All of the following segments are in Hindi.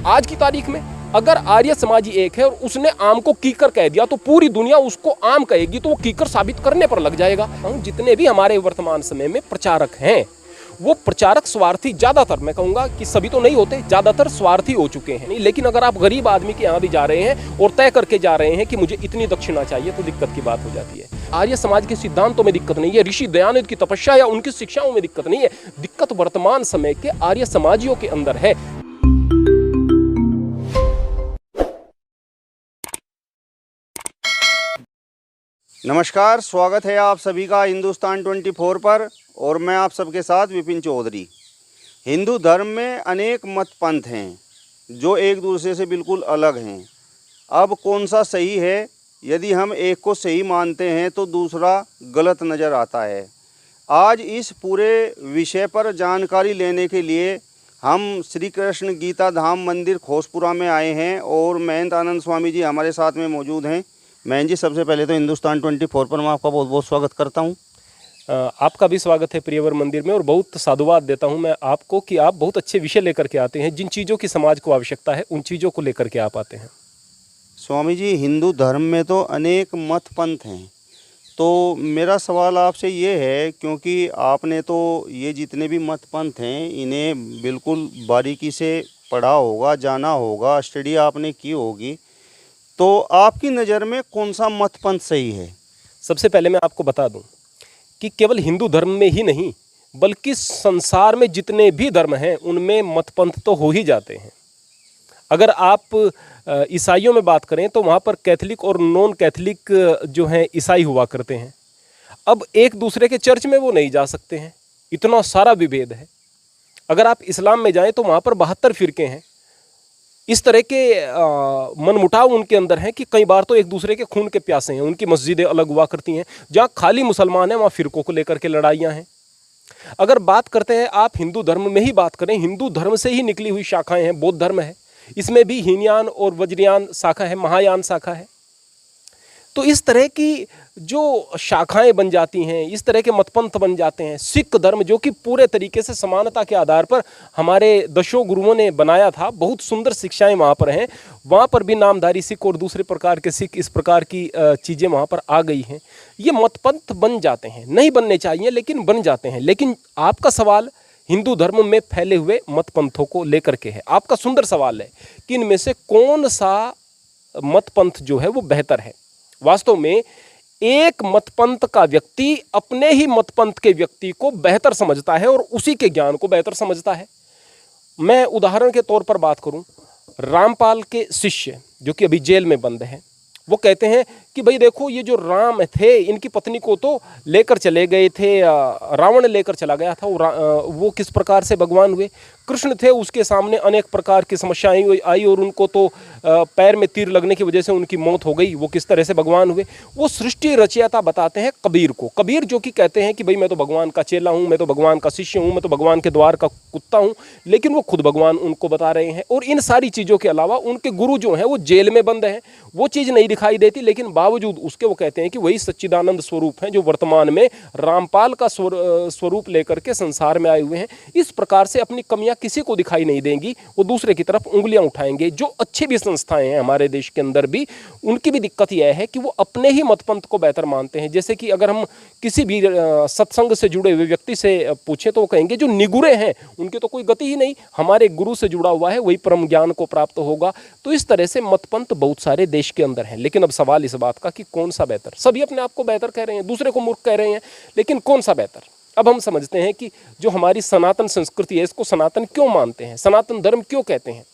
आज की तारीख में अगर आर्य समाजी एक है और उसने आम को कीकर कह दिया तो पूरी दुनिया उसको आम कहेगी, तो वो कीकर साबित करने पर लग जाएगा। जितने भी हमारे वर्तमान समय में प्रचारक हैं वो प्रचारक स्वार्थी, ज्यादातर, मैं कहूंगा कि सभी तो नहीं होते, ज्यादातर स्वार्थी हो चुके हैं। नहीं, लेकिन अगर आप गरीब आदमी के यहाँ भी जा रहे हैं और तय करके जा रहे हैं कि मुझे इतनी दक्षिणा चाहिए, तो दिक्कत की बात हो जाती है। आर्य समाज के सिद्धांतों में दिक्कत नहीं है, ऋषि दयानंद की तपस्या या उनकी शिक्षाओं में दिक्कत नहीं है, दिक्कत वर्तमान समय के आर्य समाजियों के अंदर है। नमस्कार, स्वागत है आप सभी का हिंदुस्तान 24 पर और मैं आप सबके साथ विपिन चौधरी। हिंदू धर्म में अनेक मत पंथ हैं जो एक दूसरे से बिल्कुल अलग हैं। अब कौन सा सही है? यदि हम एक को सही मानते हैं तो दूसरा गलत नज़र आता है। आज इस पूरे विषय पर जानकारी लेने के लिए हम श्री कृष्ण गीता धाम मंदिर खोसपुरा में आए हैं और महंत आनंद स्वामी जी हमारे साथ में मौजूद हैं। महंत जी, सबसे पहले तो हिंदुस्तान 24 पर मैं आपका बहुत बहुत स्वागत करता हूं। आपका भी स्वागत है प्रियवर मंदिर में, और बहुत साधुवाद देता हूं मैं आपको कि आप बहुत अच्छे विषय लेकर के आते हैं। जिन चीज़ों की समाज को आवश्यकता है उन चीज़ों को लेकर के आप आते हैं। स्वामी जी, हिंदू धर्म में तो अनेक मत पंथ हैं, तो मेरा सवाल आपसे ये है, क्योंकि आपने तो ये जितने भी मत पंथ हैं इन्हें बिल्कुल बारीकी से पढ़ा होगा, जाना होगा, स्टडी आपने की होगी, तो आपकी नज़र में कौन सा मत पंथ सही है? सबसे पहले मैं आपको बता दूं कि केवल हिंदू धर्म में ही नहीं बल्कि संसार में जितने भी धर्म हैं उनमें मत पंथ तो हो ही जाते हैं। अगर आप ईसाइयों में बात करें तो वहाँ पर कैथलिक और नॉन कैथलिक जो हैं ईसाई हुआ करते हैं। अब एक दूसरे के चर्च में वो नहीं जा सकते हैं, इतना सारा विभेद है। अगर आप इस्लाम में जाएं तो वहाँ पर 72 फिरके हैं। इस तरह के मनमुटाव उनके अंदर हैं कि कई बार तो एक दूसरे के खून के प्यासे हैं। उनकी मस्जिदें अलग हुआ करती हैं, जहाँ खाली मुसलमान हैं वहाँ फिरकों को लेकर के लड़ाइयाँ हैं। अगर बात करते हैं आप हिंदू धर्म में ही बात करें, हिंदू धर्म से ही निकली हुई शाखाएं हैं। बौद्ध धर्म है, इसमें भी हीनयान और वज्रयान शाखा है, महायान शाखा है। तो इस तरह की जो शाखाएं बन जाती हैं, इस तरह के मतपंथ बन जाते हैं। सिख धर्म जो कि पूरे तरीके से समानता के आधार पर हमारे दशों गुरुओं ने बनाया था, बहुत सुंदर शिक्षाएं वहाँ पर हैं। वहाँ पर भी नामधारी सिख और दूसरे प्रकार के सिख, इस प्रकार की चीज़ें वहाँ पर आ गई हैं। ये मतपंथ बन जाते हैं, नहीं बनने चाहिए लेकिन बन जाते हैं। लेकिन आपका सवाल हिंदू धर्म में फैले हुए मतपंथों को लेकर के है। आपका सुंदर सवाल है कि इनमें से कौन सा मतपंथ जो है वो बेहतर है। वास्तव में एक मतपंथ का व्यक्ति अपने ही मतपंथ के व्यक्ति को बेहतर समझता है और उसी के ज्ञान को बेहतर समझता है। मैं उदाहरण के तौर पर बात करूं, रामपाल के शिष्य जो कि अभी जेल में बंद हैं, वो कहते हैं कि भाई देखो, ये जो राम थे इनकी पत्नी को तो लेकर चले गए थे, रावण लेकर चला गया था, वो किस प्रकार से भगवान हुए। कृष्ण थे, उसके सामने अनेक प्रकार की समस्याएं आई और उनको तो पैर में तीर लगने की वजह से उनकी मौत हो गई, वो किस तरह से भगवान हुए। वो सृष्टि रचयिता बताते हैं कबीर को। कबीर जो कि कहते हैं कि भाई मैं तो भगवान का चेला हूँ, मैं तो भगवान का शिष्य हूँ, मैं तो भगवान के द्वार का कुत्ता हूँ, लेकिन वो खुद भगवान उनको बता रहे हैं। और इन सारी चीज़ों के अलावा उनके गुरु जो हैं वो जेल में बंद हैं, वो चीज़ नहीं दिखाई देती, लेकिन बावजूद उसके वो कहते हैं कि वही सच्चिदानंद स्वरूप हैं जो वर्तमान में रामपाल का स्वरूप लेकर के संसार में आए हुए हैं। इस प्रकार से अपनी कमियां किसी को दिखाई नहीं देंगी, वो दूसरे की तरफ उंगलियां उठाएंगे। जो अच्छी भी संस्थाएं हैं हमारे देश के अंदर भी, उनकी भी दिक्कत यह है कि वो अपने ही मतपंथ को बेहतर मानते हैं। जैसे कि अगर हम किसी भी सत्संग से जुड़े हुए व्यक्ति से पूछें तो वो कहेंगे जो निगुरे हैं उनकी तो कोई गति ही नहीं, हमारे गुरु से जुड़ा हुआ है वही परम ज्ञान को प्राप्त होगा। तो इस तरह से मतपंथ बहुत सारे देश के अंदर हैं। लेकिन अब सवाल इस बात का कि कौन सा बेहतर। सभी अपने आप को बेहतर कह रहे हैं, दूसरे को मूर्ख कह रहे हैं, लेकिन कौन सा बेहतर। अब हम समझते हैं कि जो हमारी सनातन संस्कृति है, इसको सनातन क्यों मानते हैं, सनातन धर्म क्यों कहते हैं।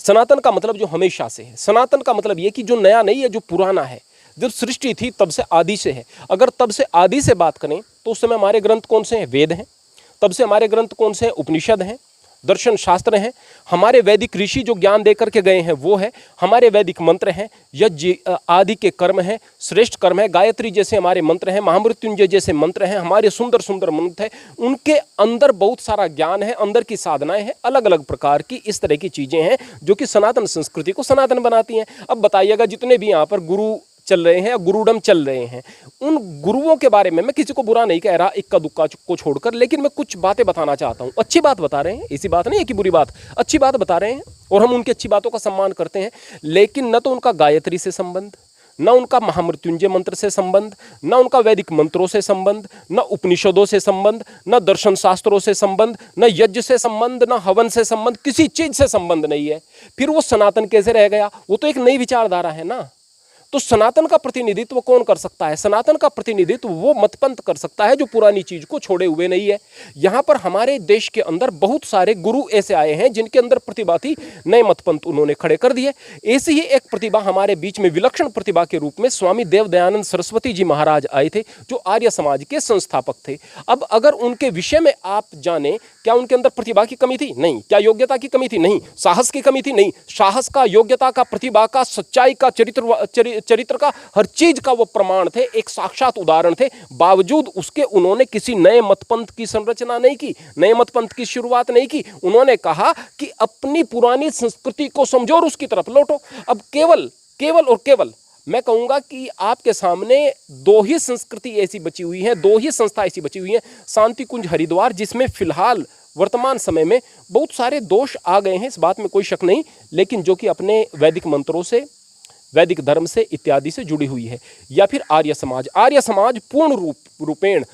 सनातन का मतलब जो हमेशा से है, सनातन का मतलब ये कि जो नया नहीं है, जो पुराना है, जब सृष्टि थी तब से आदि से है। अगर तब से आदि से बात करें तो उस समय हमारे ग्रंथ कौन से हैं? वेद हैं। तब से हमारे ग्रंथ कौन से हैं? उपनिषद हैं, दर्शन शास्त्र हैं। हमारे वैदिक ऋषि जो ज्ञान दे करके गए हैं वो है। हमारे वैदिक मंत्र हैं, यज्ञ आदि के कर्म हैं, श्रेष्ठ कर्म है, गायत्री जैसे हमारे मंत्र हैं, महामृत्युंजय जैसे मंत्र हैं, हमारे सुंदर सुंदर मंत्र हैं। उनके अंदर बहुत सारा ज्ञान है, अंदर की साधनाएं हैं, अलग अलग प्रकार की इस तरह की चीज़ें हैं जो कि सनातन संस्कृति को सनातन बनाती हैं। अब बताइएगा, जितने भी यहाँ पर गुरु चल रहे हैं या गुरुडम चल रहे हैं, उन गुरुओं के बारे में मैं किसी को बुरा नहीं कह रहा इक्का दुक्का को छोड़कर, लेकिन मैं कुछ बातें बताना चाहता हूँ। अच्छी बात बता रहे हैं, ऐसी बात नहीं है कि बुरी बात, अच्छी बात बता रहे हैं और हम उनकी अच्छी बातों का सम्मान करते हैं। लेकिन न तो उनका गायत्री से संबंध, न उनका महामृत्युंजय मंत्र से संबंध, न उनका वैदिक मंत्रों से संबंध, न उपनिषदों से संबंध, न दर्शन शास्त्रों से संबंध, न यज्ञ से संबंध, न हवन से संबंध, किसी चीज से संबंध नहीं है। फिर वो सनातन कैसे रह गया? वो तो एक नई विचारधारा है ना। तो सनातन का प्रतिनिधित्व कौन कर सकता है? सनातन का प्रतिनिधित्व वो मतपंथ कर सकता है जो पुरानी चीज को छोड़े हुए नहीं है। यहाँ पर हमारे देश के अंदर बहुत सारे गुरु ऐसे आए हैं जिनके अंदर प्रतिभा थी, नए मतपंथ उन्होंने खड़े कर दिए। ऐसी ही एक प्रतिभा हमारे बीच में विलक्षण प्रतिभा के रूप में स्वामी देवदयानंद सरस्वती जी महाराज आए थे, जो आर्य समाज के संस्थापक थे। अब अगर उनके विषय में आप जाने, क्या उनके अंदर प्रतिभा की कमी थी? नहीं। क्या योग्यता की कमी थी? नहीं। साहस की कमी थी? नहीं। साहस का, योग्यता का, प्रतिभा का, सच्चाई का, चरित्र का, हर चीज का वो प्रमाण थे, एक साक्षात उदाहरण थे। बावजूद उसके उन्होंने किसी नए मतपंथ की संरचना नहीं की, नए मतपंथ की शुरुआत नहीं की। उन्होंने कहा कि अपनी पुरानी संस्कृति को समझो और उसकी तरफ लौटो। अब केवल मैं कहूंगा कि आपके सामने दो ही संस्कृति ऐसी बची हुई है, दो ही संस्था ऐसी बची हुई है, शांति कुंज हरिद्वार, जिसमें फिलहाल वर्तमान समय में बहुत सारे दोष आ गए हैं, इस बात में कोई शक नहीं, लेकिन जो कि अपने वैदिक मंत्रों से, वैदिक धर्म से इत्यादि से जुड़ी हुई है। या फिर आर्य समाज पूर्ण रूपेण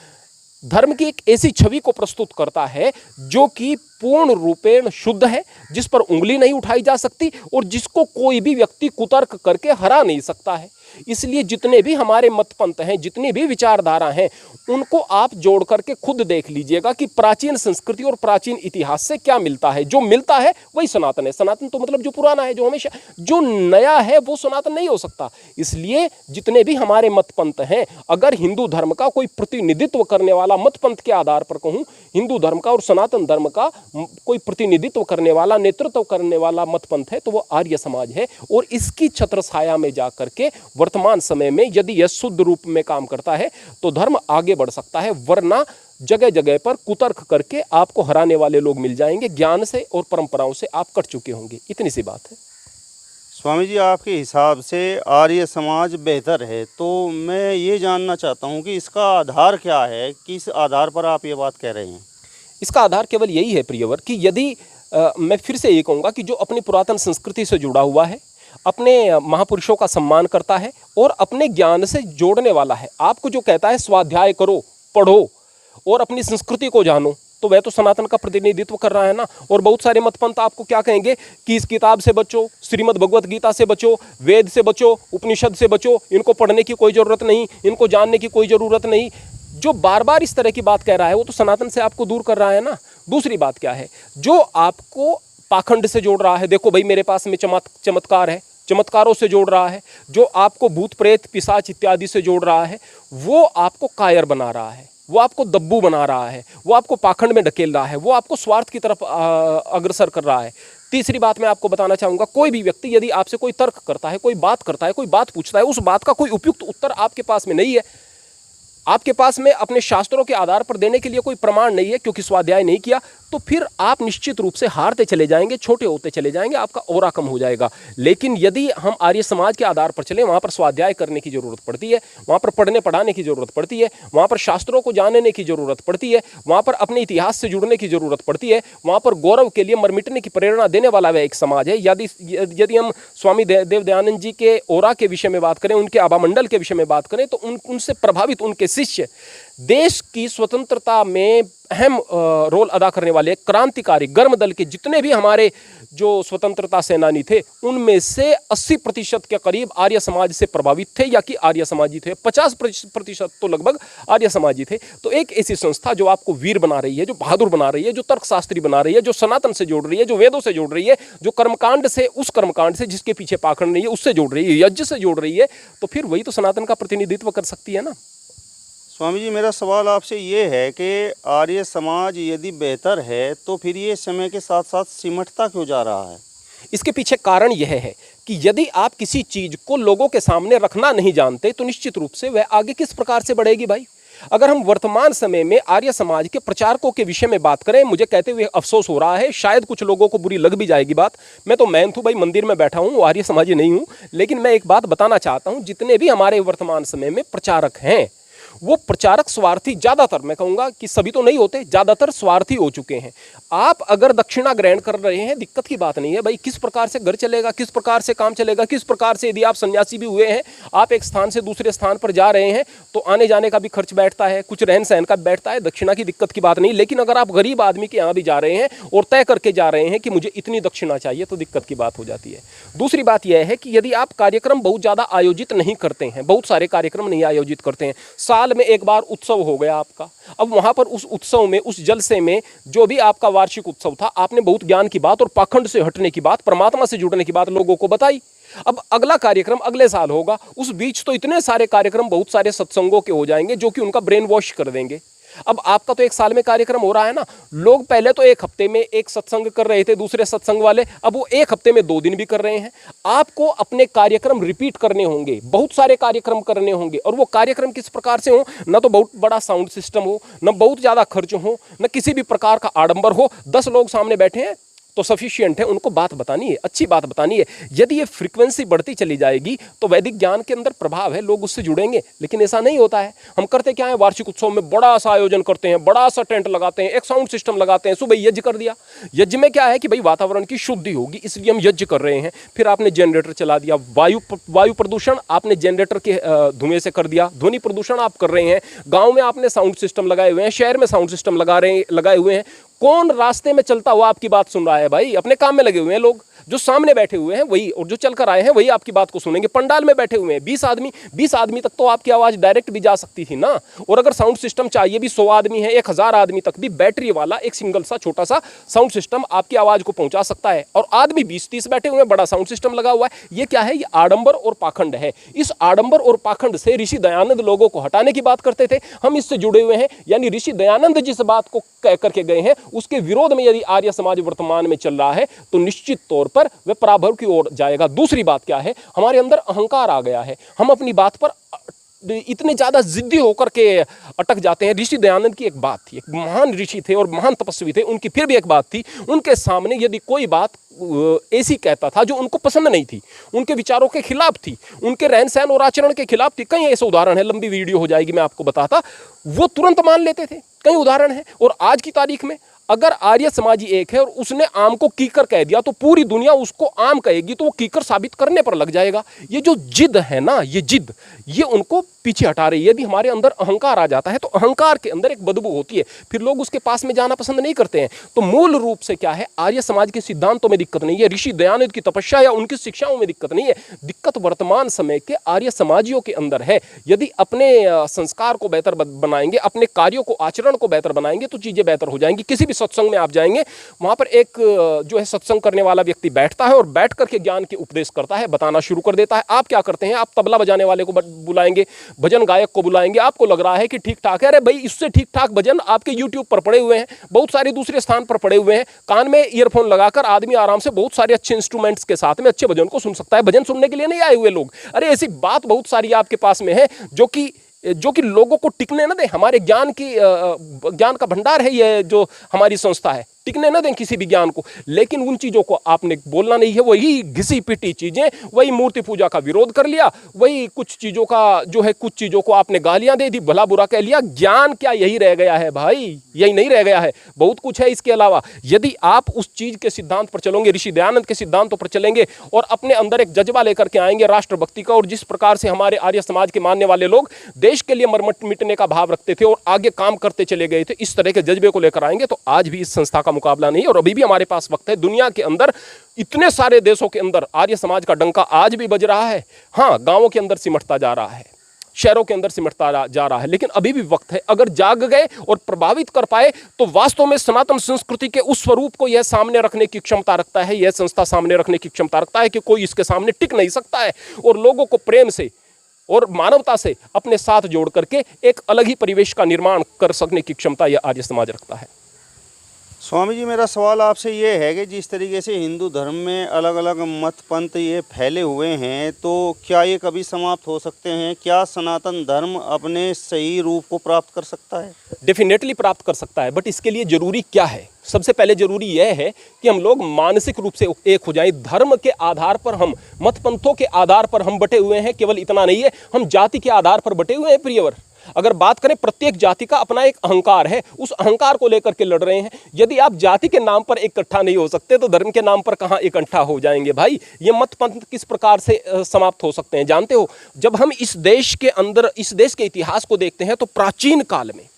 धर्म की एक ऐसी छवि को प्रस्तुत करता है जो कि पूर्ण रूपेण शुद्ध है, जिस पर उंगली नहीं उठाई जा सकती और जिसको कोई भी व्यक्ति कुतर्क करके हरा नहीं सकता है। इसलिए जितने भी हमारे मतपंथ हैं, जितनी भी विचारधारा हैं, उनको आप जोड़ करके खुद देख लीजिएगा कि प्राचीन संस्कृति और प्राचीन इतिहास से क्या मिलता है। जो मिलता है वही सनातन है। सनातन तो मतलब जो पुराना है, जो हमेशा, जो नया है वो सनातन नहीं हो सकता। इसलिए जितने भी हमारे मतपंथ हैं, अगर हिंदू धर्म का कोई प्रतिनिधित्व करने वाला, मतपंथ के आधार पर कहूँ, हिंदू धर्म का और सनातन धर्म का कोई प्रतिनिधित्व करने वाला, नेतृत्व करने वाला मतपंथ है, तो वो आर्य समाज है। और इसकी छत्र छाया में जा करके वर्तमान समय में यदि यह शुद्ध रूप में काम करता है तो धर्म आगे बढ़ सकता है, वरना जगह जगह पर कुतर्क करके आपको हराने वाले लोग मिल जाएंगे। ज्ञान से और परंपराओं से आप कट चुके होंगे। इतनी सी बात है। स्वामी जी, आपके हिसाब से आर्य समाज बेहतर है, तो मैं ये जानना चाहता हूँ कि इसका आधार क्या है, किस आधार पर आप ये बात कह रहे हैं? इसका आधार केवल यही है प्रियवर कि यदि मैं फिर से ये कहूँगा कि जो अपनी पुरातन संस्कृति से जुड़ा हुआ है, अपने महापुरुषों का सम्मान करता है और अपने ज्ञान से जोड़ने वाला है, आपको जो कहता है स्वाध्याय करो, पढ़ो और अपनी संस्कृति को जानो, तो वह तो सनातन का प्रतिनिधित्व कर रहा है ना। और बहुत सारे मतपंथ आपको क्या कहेंगे कि इस किताब से बचो, श्रीमद् भगवत गीता से बचो, वेद से बचो, उपनिषद से बचो, इनको पढ़ने की कोई ज़रूरत नहीं, इनको जानने की कोई ज़रूरत नहीं। जो बार बार इस तरह की बात कह रहा है वो तो सनातन से आपको दूर कर रहा है ना। दूसरी बात क्या है, जो आपको पाखंड से जोड़ रहा है, देखो भाई मेरे पास में चमत्कार है, चमत्कारों से जोड़ रहा है, जो आपको भूत प्रेत पिशाच इत्यादि से जोड़ रहा है, वो आपको कायर बना रहा है, वो आपको दब्बू बना रहा है, वो आपको पाखंड में ढकेल रहा है, वो आपको स्वार्थ की तरफ अग्रसर कर रहा है। तीसरी बात मैं आपको बताना चाहूँगा, कोई भी व्यक्ति यदि आपसे कोई तर्क करता है, कोई बात करता है, कोई बात पूछता है, उस बात का कोई उपयुक्त उत्तर आपके पास में नहीं है, आपके पास में अपने शास्त्रों के आधार पर देने के लिए कोई प्रमाण नहीं है, क्योंकि स्वाध्याय नहीं किया, तो फिर आप निश्चित रूप से हारते चले जाएंगे, छोटे होते चले जाएंगे, आपका ओरा कम हो जाएगा। लेकिन यदि हम आर्य समाज के आधार पर चले, वहाँ पर स्वाध्याय करने की ज़रूरत पड़ती है, वहाँ पर पढ़ने पढ़ाने की ज़रूरत पड़ती है, वहाँ पर शास्त्रों को जानने की ज़रूरत पड़ती है, वहाँ पर अपने इतिहास से जुड़ने की ज़रूरत पड़ती है, वहाँ पर गौरव के लिए मर मिटने की प्रेरणा देने वाला वह एक समाज है। यदि हम स्वामी देवदयानंद जी के ओरा के विषय में बात करें, उनके आभामंडल के विषय में बात करें, तो उनसे प्रभावित उनके शिष्य देश की स्वतंत्रता में अहम रोल अदा करने वाले क्रांतिकारी गर्म दल के जितने भी हमारे जो स्वतंत्रता सेनानी थे, उनमें से 80% के करीब आर्य समाज से प्रभावित थे या कि आर्य समाजी थे। 50% तो लगभग आर्य समाजी थे। तो एक ऐसी संस्था जो आपको वीर बना रही है, जो बहादुर बना रही है, जो तर्कशास्त्री बना रही है, जो सनातन से जोड़ रही है, जो वेदों से जोड़ रही है, जो कर्मकांड से, उस कर्मकांड से जिसके पीछे पाखंड नहीं है उससे जोड़ रही है, यज्ञ से जोड़ रही है, तो फिर वही तो सनातन का प्रतिनिधित्व कर सकती है ना। स्वामी जी, मेरा सवाल आपसे ये है कि आर्य समाज यदि बेहतर है तो फिर ये समय के साथ साथ सिमटता क्यों जा रहा है? इसके पीछे कारण यह है कि यदि आप किसी चीज़ को लोगों के सामने रखना नहीं जानते तो निश्चित रूप से वह आगे किस प्रकार से बढ़ेगी भाई। अगर हम वर्तमान समय में आर्य समाज के प्रचारकों के विषय में बात करें, मुझे कहते हुए अफसोस हो रहा है, शायद कुछ लोगों को बुरी लग भी जाएगी बात। मैं तो मैंथ हूं भाई, मंदिर में बैठा हूं, आर्य समाजी नहीं हूं, लेकिन मैं एक बात बताना चाहता हूं, जितने भी हमारे वर्तमान समय में प्रचारक हैं वो प्रचारक स्वार्थी, ज्यादातर, मैं कहूंगा कि सभी तो नहीं होते, ज्यादातर स्वार्थी हो चुके हैं। आप अगर दक्षिणा ग्रहण कर रहे हैं, दिक्कत की बात नहीं है भाई, किस प्रकार से घर चलेगा, किस प्रकार से काम चलेगा, किस प्रकार से, यदि आप सन्यासी भी हुए हैं, आप एक स्थान से दूसरे स्थान पर जा रहे हैं तो आने जाने का भी खर्च बैठता है, कुछ रहन सहन का बैठता है, दक्षिणा की दिक्कत की बात नहीं। लेकिन अगर आप गरीब आदमी के यहाँ भी जा रहे हैं और तय करके जा रहे हैं कि मुझे इतनी दक्षिणा चाहिए, तो दिक्कत की बात हो जाती है। दूसरी बात यह है कि यदि आप कार्यक्रम बहुत ज्यादा आयोजित नहीं करते हैं, बहुत सारे कार्यक्रम नहीं आयोजित करते हैं, साल में एक बार उत्सव हो गया आपका, अब वहां पर उस उत्सव में, उस जलसे में, जो भी आपका वार्षिक उत्सव था, आपने बहुत ज्ञान की बात और पाखंड से हटने की बात, परमात्मा से जुड़ने की बात लोगों को बताई। अब अगला कार्यक्रम अगले साल होगा, उस बीच तो इतने सारे कार्यक्रम बहुत सारे सत्संगों के हो जाएंगे जो कि उनका ब्रेन वॉश कर देंगे। अब आपका तो एक साल में कार्यक्रम हो रहा है ना, लोग पहले तो एक हफ्ते में एक सत्संग कर रहे थे, दूसरे सत्संग वाले अब वो एक हफ्ते में 2 दिन भी कर रहे हैं। आपको अपने कार्यक्रम रिपीट करने होंगे, बहुत सारे कार्यक्रम करने होंगे, और वो कार्यक्रम किस प्रकार से हो, न तो बहुत बड़ा साउंड सिस्टम हो, न बहुत ज्यादा खर्च हो, न किसी भी प्रकार का आडंबर हो। 10 लोग सामने बैठे हैं तो सफिशिएंट है, उनको बात बतानी है, अच्छी बात बतानी है। यदि ये फ्रीक्वेंसी बढ़ती चली जाएगी तो वैदिक ज्ञान के अंदर प्रभाव है, लोग उससे जुड़ेंगे, लेकिन ऐसा नहीं होता है। हम करते क्या है, वार्षिक उत्सव में बड़ा सा आयोजन करते हैं, बड़ा सा टेंट लगाते हैं, एक साउंड सिस्टम लगाते हैं, सुबह यज्ञ कर दिया। यज्ञ में क्या है कि भाई वातावरण की शुद्धि होगी, इसलिए हम यज्ञ कर रहे हैं। फिर आपने जनरेटर चला दिया, वायु प्रदूषण आपने जनरेटर के धुएं से कर दिया, ध्वनि प्रदूषण आप कर रहे हैं। गाँव में आपने साउंड सिस्टम लगाए हुए हैं, शहर में साउंड सिस्टम लगाए हुए हैं। कौन रास्ते में चलता हुआ आपकी बात सुन रहा है भाई? अपने काम में लगे हुए हैं लोग। जो सामने बैठे हुए हैं वही, और जो चलकर आए हैं वही आपकी बात को सुनेंगे। पंडाल में बैठे हुए हैं 20 आदमी तक तो आपकी आवाज डायरेक्ट भी जा सकती थी ना। और अगर साउंड सिस्टम चाहिए भी 100 आदमी है, 1000 आदमी तक भी बैटरी वाला एक सिंगल सा छोटा सा साउंड सिस्टम आपकी आवाज को पहुंचा सकता है। और आदमी 20-30 बैठे हुए हैं, बड़ा साउंड सिस्टम लगा हुआ है। ये क्या है? ये आडंबर और पाखंड है। इस आडंबर और पाखंड से ऋषि दयानंद लोगों को हटाने की बात करते थे, हम इससे जुड़े हुए हैं। यानी ऋषि दयानंद जिस बात को कह करके गए हैं उसके विरोध में यदि आर्य समाज वर्तमान में चल रहा है तो निश्चित तौर पर वह पराभव की ओर जाएगा। दूसरी बात क्या है, हमारे अंदर अहंकार आ गया है। हम अपनी बात पर इतने ज्यादा जिद्दी होकर के अटक जाते हैं। ऋषि दयानंद की एक बात थी, एक महान ऋषि थे और महान तपस्वी थे, उनकी फिर भी एक बात थी, उनके सामने यदि कोई बात ऐसी कहता था जो उनको पसंद नहीं थी, उनके विचारों के खिलाफ थी, उनके रहन सहन और आचरण के खिलाफ थी, कई ऐसे उदाहरण है, लंबी वीडियो हो जाएगी मैं आपको बताता, वो तुरंत मान लेते थे। कई उदाहरण है। और आज की तारीख में अगर आर्य समाजी एक है और उसने आम को कीकर कह दिया तो पूरी दुनिया उसको आम कहेगी, तो वो कीकर साबित करने पर लग जाएगा। ये जो जिद है ना, ये जिद, ये उनको पीछे हटा रही है। यदि हमारे अंदर अहंकार आ जाता है तो अहंकार के अंदर एक बदबू होती है, फिर लोग उसके पास में जाना पसंद नहीं करते हैं। तो मूल रूप से क्या है, आर्य समाज के सिद्धांतों में दिक्कत नहीं है, ऋषि दयानंद की तपस्या या उनकी शिक्षाओं में दिक्कत नहीं है। दिक्कत वर्तमान समय के आर्य समाजियों के अंदर है। यदि अपने संस्कार को बेहतर बनाएंगे, अपने कार्यों को, आचरण को बेहतर बनाएंगे तो चीजें बेहतर हो जाएंगी। किसी भी सत्संग में आप जाएंगे, वहां पर एक जो है सत्संग करने वाला व्यक्ति बैठता है और बैठ करके ज्ञान के उपदेश करता है, बताना शुरू कर देता है। आप क्या करते हैं, आप तबला बजाने वाले को बुलाएंगे, भजन गायक को बुलाएंगे, आपको लग रहा है कि ठीक ठाक है। अरे भाई, इससे ठीक ठाक भजन आपके YouTube पर पड़े हुए हैं, बहुत सारे दूसरे स्थान पर पड़े हुए हैं। कान में ईयरफोन लगाकर आदमी आराम से बहुत सारे अच्छे इंस्ट्रूमेंट्स के साथ में अच्छे भजन को सुन सकता है। भजन सुनने के लिए नहीं आए हुए लोग। अरे ऐसी बात बहुत सारी आपके पास में है जो कि लोगों को टिकने न दे। हमारे ज्ञान का भंडार है ये जो हमारी संस्था है, टिकने न दें किसी भी ज्ञान को। लेकिन उन चीजों को आपने बोलना नहीं है, वही घिसी पिटी चीजें, वही मूर्ति पूजा का विरोध कर लिया, वही कुछ चीजों का जो है, कुछ चीजों को आपने गालियां दे दी, भला बुरा कह लिया। ज्ञान क्या यही रह गया है भाई? यही नहीं रह गया है, बहुत कुछ है इसके अलावा। यदि आप उस चीज के सिद्धांत पर चलोगे, ऋषि दयानंद के सिद्धांतों पर चलेंगे और अपने अंदर एक जज्बा लेकर के आएंगे राष्ट्रभक्ति का, और जिस प्रकार से हमारे आर्य समाज के मानने वाले लोग देश के लिए मर मिटने का भाव रखते थे और आगे काम करते चले गए थे, इस तरह के जज्बे को लेकर आएंगे तो आज भी इस संस्था का मुकाबला नहीं। और अभी भी हमारे पास वक्त है। दुनिया के अंदर इतने सारे देशों के अंदर आर्य समाज का डंका आज भी बज रहा है। हाँ, गांवों के अंदर सिमटता जा रहा है, शहरों के अंदर सिमटता जा रहा है, लेकिन अभी भी वक्त है। अगर जाग गए और प्रभावित कर पाए तो वास्तव में सनातन संस्कृति के उस स्वरूप को यह सामने रखने की क्षमता रखता है, यह संस्था सामने रखने की क्षमता रखता है कि कोई इसके सामने टिक नहीं सकता है। और लोगों को प्रेम से और मानवता से अपने साथ जोड़ करके एक अलग ही परिवेश का निर्माण कर सकने की क्षमता यह आर्य समाज रखता है। स्वामी जी, मेरा सवाल आपसे ये है कि जिस तरीके से हिंदू धर्म में अलग अलग मत पंथ ये फैले हुए हैं, तो क्या ये कभी समाप्त हो सकते हैं? क्या सनातन धर्म अपने सही रूप को प्राप्त कर सकता है? डेफिनेटली प्राप्त कर सकता है, बट इसके लिए जरूरी क्या है? सबसे पहले जरूरी यह है कि हम लोग मानसिक रूप से एक हो जाएं। धर्म के आधार पर हम, मत पंथों के आधार पर हम बटे हुए हैं। केवल इतना नहीं है, हम जाति के आधार पर बटे हुए हैं प्रियवर। अगर बात करें, प्रत्येक जाति का अपना एक अहंकार है, उस अहंकार को लेकर के लड़ रहे हैं। यदि आप जाति के नाम पर इकट्ठा नहीं हो सकते तो धर्म के नाम पर कहां इकट्ठा हो जाएंगे भाई? ये मत पंथ किस प्रकार से समाप्त हो सकते हैं जानते हो? जब हम इस देश के अंदर, इस देश के इतिहास को देखते हैं तो प्राचीन काल में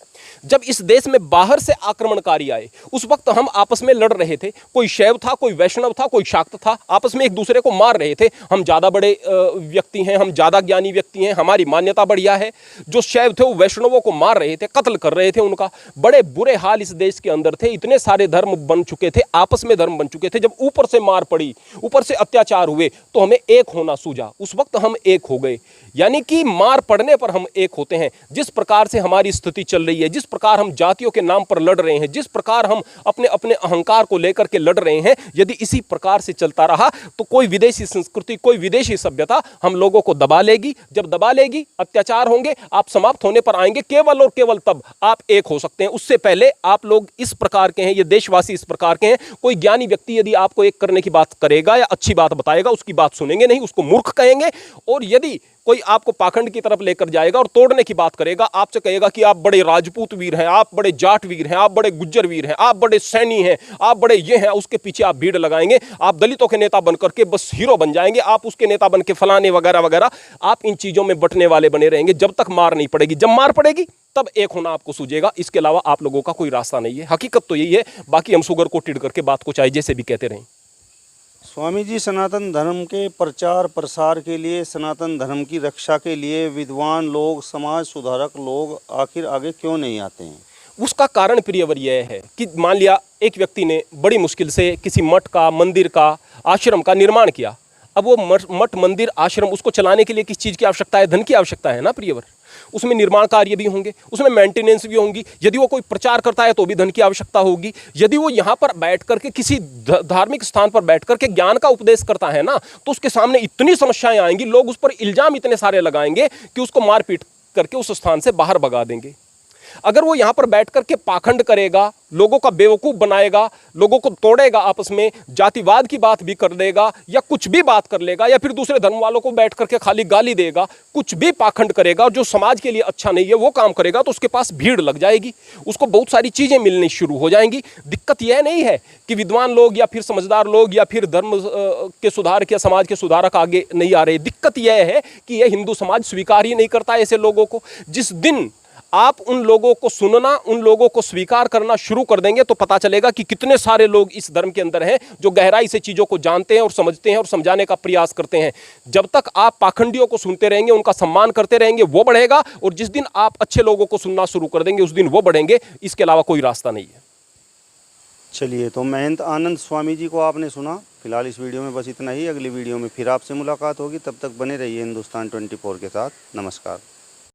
जब इस देश में बाहर से आक्रमणकारी आए, उस वक्त हम आपस में लड़ रहे थे। कोई शैव था, कोई वैष्णव था, कोई शाक्त था, आपस में एक दूसरे को मार रहे थे। हम ज़्यादा बड़े व्यक्ति हैं, हम ज़्यादा ज्ञानी व्यक्ति हैं, हमारी मान्यता बढ़िया है। जो शैव थे वो वैष्णवों को मार रहे थे, कत्ल कर रहे थे उनका। बड़े बुरे हाल इस देश के अंदर थे। इतने सारे धर्म बन चुके थे, आपस में धर्म बन चुके थे। जब ऊपर से मार पड़ी, ऊपर से अत्याचार हुए, तो हमें एक होना सूझा। उस वक्त हम एक हो गए। यानी कि मार पड़ने पर हम एक होते हैं। जिस प्रकार से हमारी स्थिति चल रही है, जिस प्रकार हम जातियों के नाम पर लड़ रहे हैं, जिस प्रकार हम अपने अपने अहंकार को लेकर के लड़ रहे हैं, यदि इसी प्रकार से चलता रहा तो कोई विदेशी संस्कृति, कोई विदेशी सभ्यता हम लोगों को दबा लेगी। जब दबा लेगी, अत्याचार होंगे, आप समाप्त होने पर आएंगे। केवल और केवल तब आप एक हो सकते हैं। उससे पहले आप लोग इस प्रकार के हैं, ये देशवासी इस प्रकार के हैं। कोई ज्ञानी व्यक्ति यदि आपको एक करने की बात करेगा या अच्छी बात बताएगा, उसकी बात सुनेंगे नहीं, उसको मूर्ख कहेंगे। और यदि कोई आपको पाखंड की तरफ लेकर जाएगा और तोड़ने की बात करेगा, आपसे कहेगा कि आप बड़े राजपूत वीर हैं, आप बड़े जाट वीर हैं, आप बड़े गुज्जर वीर हैं, आप बड़े सैनी हैं, आप बड़े ये हैं, उसके पीछे आप भीड़ लगाएंगे। आप दलितों के नेता बनकर के बस हीरो बन जाएंगे, आप उसके नेता बन के फलाने वगैरह वगैरह। आप इन चीजों में बटने वाले बने रहेंगे जब तक मार नहीं पड़ेगी। जब मार पड़ेगी तब एक होना आपको सूझेगा। इसके अलावा आप लोगों का कोई रास्ता नहीं है। हकीकत तो यही है। बाकी हम शुगर को टिड़ करके बात को चाहे जैसे भी कहते रहें। स्वामी जी, सनातन धर्म के प्रचार प्रसार के लिए, सनातन धर्म की रक्षा के लिए विद्वान लोग, समाज सुधारक लोग आखिर आगे क्यों नहीं आते हैं? उसका कारण प्रियवर यह है कि मान लिया एक व्यक्ति ने बड़ी मुश्किल से किसी मठ का, मंदिर का, आश्रम का निर्माण किया। अब वो मठ, मंदिर, आश्रम, उसको चलाने के लिए किस चीज़ की आवश्यकता है? धन की आवश्यकता है ना प्रियवर। उसमें निर्माण कार्य भी होंगे, उसमें मेंटेनेंस भी होंगी। यदि वो कोई प्रचार करता है तो भी धन की आवश्यकता होगी। यदि वो यहाँ पर बैठ करके किसी धार्मिक स्थान पर बैठ करके ज्ञान का उपदेश करता है ना, तो उसके सामने इतनी समस्याएं आएंगी, लोग उस पर इल्जाम इतने सारे लगाएंगे कि उसको मारपीट करके उस स्थान से बाहर भगा देंगे। अगर वो यहाँ पर बैठ करके पाखंड करेगा, लोगों का बेवकूफ़ बनाएगा, लोगों को तोड़ेगा, आपस में जातिवाद की बात भी कर देगा या कुछ भी बात कर लेगा, या फिर दूसरे धर्म वालों को बैठ करके खाली गाली देगा, कुछ भी पाखंड करेगा और जो समाज के लिए अच्छा नहीं है वो काम करेगा, तो उसके पास भीड़ लग जाएगी, उसको बहुत सारी चीज़ें मिलनी शुरू हो जाएंगी। दिक्कत यह नहीं है कि विद्वान लोग या फिर समझदार लोग या फिर धर्म के सुधारक या समाज के सुधारक आगे नहीं आ रहे। दिक्कत यह है कि यह हिंदू समाज स्वीकार ही नहीं करता ऐसे लोगों को। जिस दिन आप उन लोगों को सुनना, उन लोगों को स्वीकार करना शुरू कर देंगे तो पता चलेगा कि कितने सारे लोग इस धर्म के अंदर हैं जो गहराई से चीज़ों को जानते हैं और समझते हैं और समझाने का प्रयास करते हैं। जब तक आप पाखंडियों को सुनते रहेंगे, उनका सम्मान करते रहेंगे, वो बढ़ेगा, और जिस दिन आप अच्छे लोगों को सुनना शुरू कर देंगे उस दिन वो बढ़ेंगे। इसके अलावा कोई रास्ता नहीं है। चलिए, तो महंत आनंद स्वामी जी को आपने सुना। फिलहाल इस वीडियो में बस इतना ही। अगली वीडियो में फिर आपसे मुलाकात होगी। तब तक बने रहिए हिंदुस्तान 24 के साथ। नमस्कार।